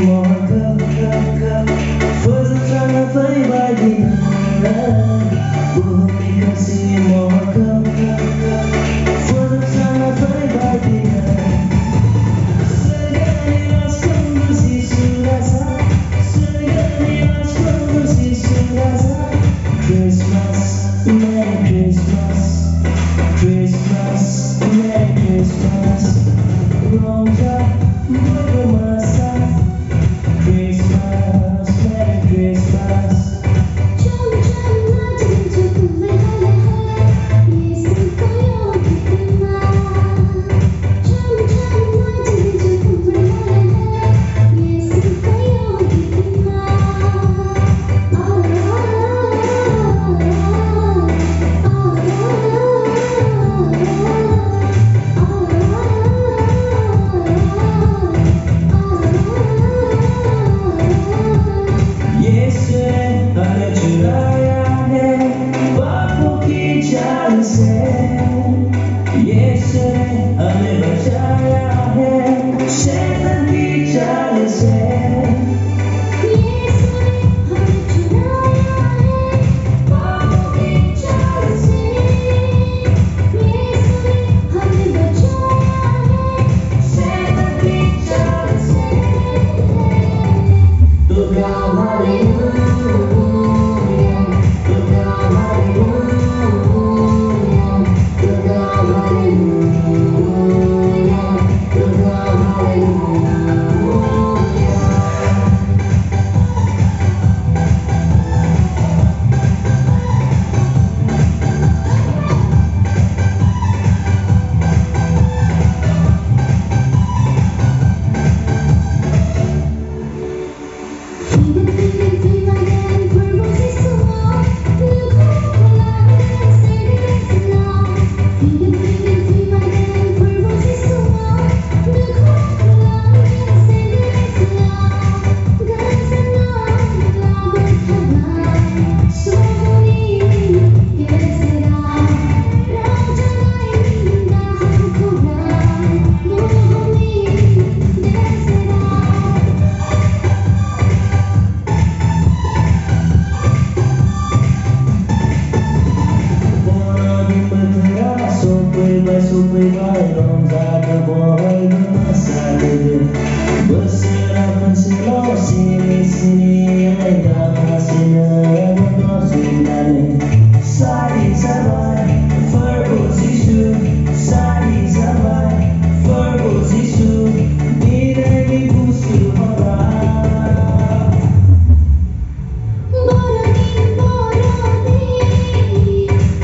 more cup, cup, cup. First I'm trying to play by the night. We'll make see more cup, cup, cup. First I'm trying to play by the night. Segarias quando si surasa, segarias quando si surasa. Christmas, Merry Christmas, Christmas, Merry Christmas. Roja, muito massa. Christmas, Merry Christmas. Cham cham natin chukume hale hale, Yesu kayo kitima. Cham cham natin chukume hale hale, Yesu kayo kitima. Berserakan selo sini-sini ada hasilnya berdosin. Sari sabai verposisu, sari sabai verposisu. Diri busu orang. Boroni boroni,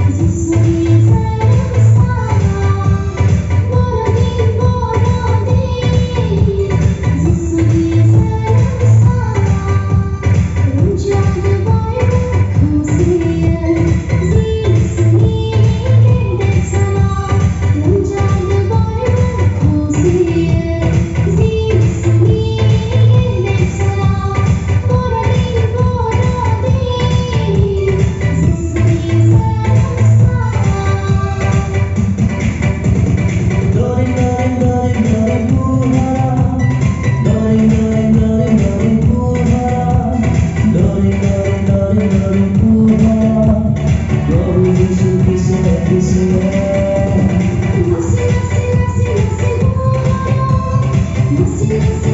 Yesus sayang sayang. Boroni boroni, Yesus sayang sayang. Runjang bayar khusian, zisni kendek salam. Runjang bayar khusian, zisni kendek salam. Boroni boroni, Yesus sayang sayang. Doring doring doring doring pulang, doring doring doring doring pulang, doring doring doring doring pulang. Kau bisu bisu bisu. Masih masih masih masih bohong, masih masih